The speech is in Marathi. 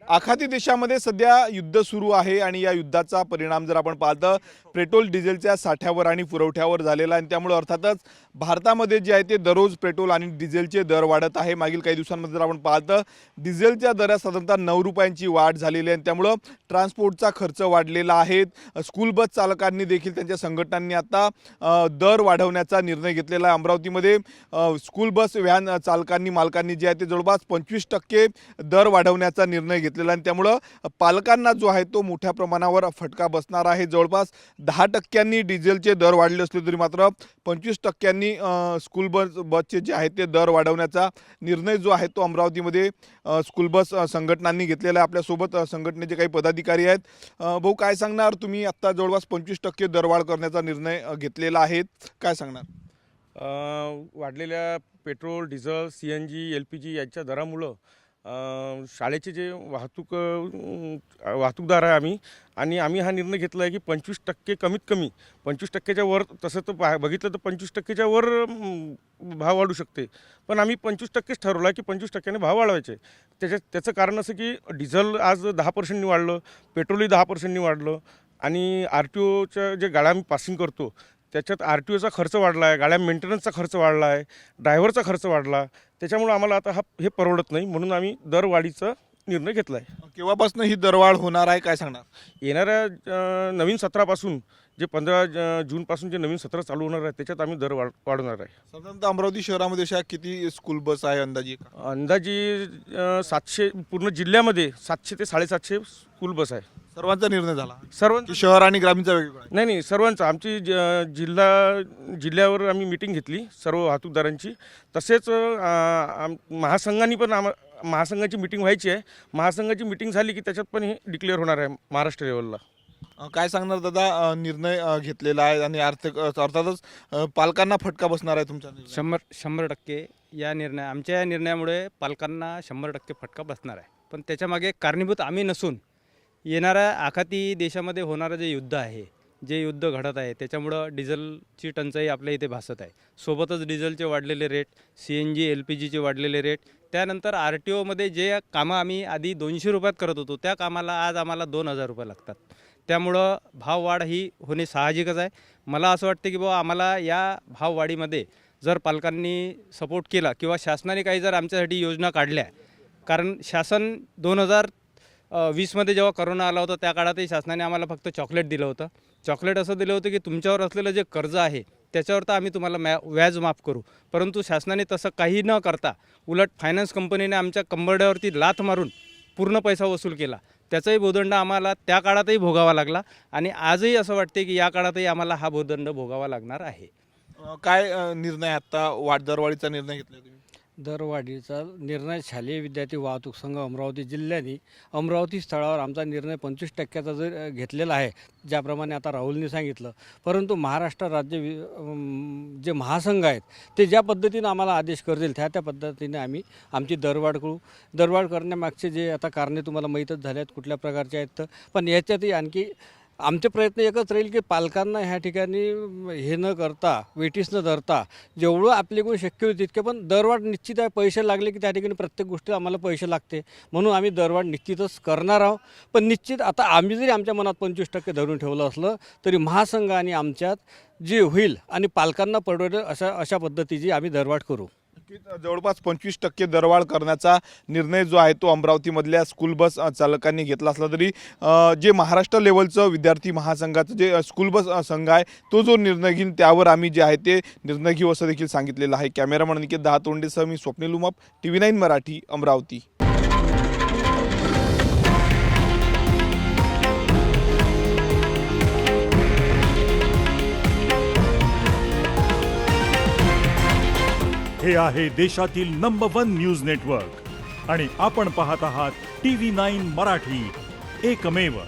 आखाती देशामध्ये सध्या युद्ध सुरू आहे आणि या युद्धाचा परिणाम जर आपण पाहतो पेट्रोल डिझेलच्या साठ्यावर आणि पुरवठ्यावर झालेला आहे आणि त्यामुळे अर्थातच भारतामध्ये जे आहे ते दररोज पेट्रोल आणि डिझेलचे दर वाढत आहे। मागील काही दिवसांमध्ये जर आपण पाहतो डिझेलच्या दरात साधारणतः 9 रुपयांची वाढ झालेली आहे आणि त्यामुळे ट्रान्सपोर्टचा खर्च वाढलेला आहे। स्कूल बस चालकांनी देखील त्यांच्या संघटनांनी आता दर वाढवण्याचा निर्णय घेतलेला आहे। अमरावतीमध्ये स्कूल बस व्हॅन चालकांनी मालकांनी जे आहे ते जवळपास 25% दर वाढवण्याचा निर्णय घेतलेला आहे। त्यामुळे पालकांना जो आहे तो मोठ्या प्रमाणावर फटका बसणार आहे। जवळपास 10% डिझेलचे दर वाढले असले तरी मात्र 25% स्कूल बसचे जे आहे ते दर वाढवण्याचा निर्णय जो आहे तो अमरावतीमध्ये स्कूल बस संघटनांनी घेतलेला आहे। आपल्यासोबत संघटनेचे काही पदाधिकारी आहेत। भाऊ काय सांगणार, तुम्ही आता जवळपास 25% दरवाढ करण्याचा निर्णय घेतलेला आहे, काय सांगणार? वाढलेल्या पेट्रोल डिझेल CNG LPG यांच्या दरामुळं शाळेचे जे वाहतूकदार आहे आम्ही हा निर्णय घेतला आहे की 25% कमीत कमी 25%च्या वर, तसं तर बघितलं तर 25%च्या वर भाव वाढू शकते, पण आम्ही 25%च ठरवलं आहे की 25%ने भाव वाढवायचे। त्याचं कारण असं की डिझेल आज 10% वाढलं, पेट्रोलही 10% वाढलं आणि RTOच्या जे गाड्या आम्ही पासिंग करतो त्याच्यात RTOचा खर्च वाढला आहे, गाड्या मेंटेनन्सचा खर्च वाढला आहे, ड्रायव्हरचा खर्च वाढला। त्याच्यामुळे आम्हाला आता हे परवडत नाही, म्हणून आम्ही दरवाढीचा निर्णय घेतला आहे। केव्हापासून ही दरवाढ होणार आहे, काय सांगणार? येणाऱ्या नवीन सत्रापासून जे 15 जूनपासून जे नवीन सत्र चालू होणार आहे त्याच्यात आम्ही दर वाढवणार आहे। साधारणतः अमरावती शहरामध्ये अशा किती स्कूल बस आहे अंदाजे 700 पूर्ण जिल्ह्यामध्ये 700 ते 750 स्कूल बस आहे। सर्वांचा निर्णय झाला? सर्वांचा शहर आणि ग्रामीणचा वेगवेगळा? नाही, सर्वांचा। आमची जिल्ह्यावर आम्ही मीटिंग घेतली सर्व वाहतूकदारांची, तसेच महासंघाने पण महासंघाची मीटिंग व्हायची आहे। महासंघाची मीटिंग झाली की त्याच्यात पण हे डिक्लेअर होणार आहे महाराष्ट्र लेवलला। काय सांगणार दादा, निर्णय घेतलेला आहे आणि अर्थातच पालकांना फटका बसणार आहे तुमचा? 100% या आमच्या या निर्णयामुळे पालकांना 100% फटका बसणार आहे, पण त्याच्यामागे कारणीभूत आम्ही नसून येणाऱ्या आखाती देशामध्ये होणारं जे युद्ध आहे, जे युद्ध घडत आहे त्याच्यामुळं डिझेलची टंचाई आपल्या इथे भासत आहे। सोबतच डिझेलचे वाढलेले रेट, CNG LPGचे वाढलेले रेट, त्यानंतर RTOमध्ये जे कामं आम्ही आधी 200 रुपयात करत होतो त्या कामाला आज आम्हाला 2000 रुपये लागतात। त्यामुळं भाववाढ ही होणे साहजिकच आहे। मला असं वाटतं की बाबा आम्हाला या भाववाढीमध्ये जर पालकांनी सपोर्ट केला किंवा शासनाने काही जर आमच्यासाठी योजना काढल्या, कारण शासन 2020मध्ये जेव्हा करोना आला होता त्या काळातही शासनाने आम्हाला फक्त चॉकलेट दिलं होतं। चॉकलेट असं दिलं होतं की तुमच्यावर असलेलं जे कर्ज आहे त्याच्यावर तर आम्ही तुम्हाला व्याज माफ करू, परंतु शासनाने तसं काही न करता उलट फायनान्स कंपनीने आमच्या कंबरड्यावरती लाथ मारून पूर्ण पैसा वसूल केला। त्याचाही भूदंड आम्हाला त्या काळातही भोगावा लागला आणि आजही असं वाटते की या काळातही आम्हाला हा भूदंड भोगावा लागणार आहे। काय निर्णय आता दरवाढीचा निर्णय घेतला तुम्ही? दरवाढीचा निर्णय शालेय विद्यार्थी वाहतूक संघ अमरावती जिल्ह्याने अमरावती स्थळावर आमचा निर्णय 25%चा जर घेतलेला आहे, ज्याप्रमाणे आता राहुलने सांगितलं, परंतु महाराष्ट्र राज्य जे महासंघ आहेत ते ज्या पद्धतीनं आम्हाला आदेश करतील त्या पद्धतीने आम्ही आमची दरवाढ करू। दरवाढ करण्यामागचे जे आता कारणे तुम्हाला माहीतच झाले आहेत कुठल्या प्रकारचे आहेत, पण याच्यातही आणखी आमचे प्रयत्न एकच राहील की पालकांना ह्या ठिकाणी हे न करता, वेटीस न धरता जेवढं आपल्याकडून शक्य होईल तितके, पण दरवाढ निश्चित आहे। पैसे लागले की त्या ठिकाणी प्रत्येक गोष्टी आम्हाला पैसे लागते, म्हणून आम्ही दरवाढ निश्चितच करणार आहोत। पण निश्चित आता आम्ही जरी आमच्या मनात 25% धरून ठेवलं असलं तरी महासंघ आणि आमच्यात जे होईल आणि पालकांना परवडेल अशा पद्धतीची आम्ही दरवाढ करू। जवळपास 25% दरवाढ करण्याचा निर्णय जो आहे तो अमरावतीमधल्या स्कूल बस चालकांनी घेतला असला तरी जे महाराष्ट्र लेवलचं विद्यार्थी महासंघाचं जे स्कूल बस संघ आहे तो जो निर्णय घेईल त्यावर आम्ही जे आहे ते निर्णय घेऊ असं देखील सांगितलेलं आहे। कॅमेरामन निकेत दहातोंडेसह मी स्वप्नील उमाप, TV9 मराठी, अमरावती। हे आहे देशातील नंबर 1 न्यूज नेटवर्क आणि आपण पाहत आहात TV9 मराठी, एकमेव।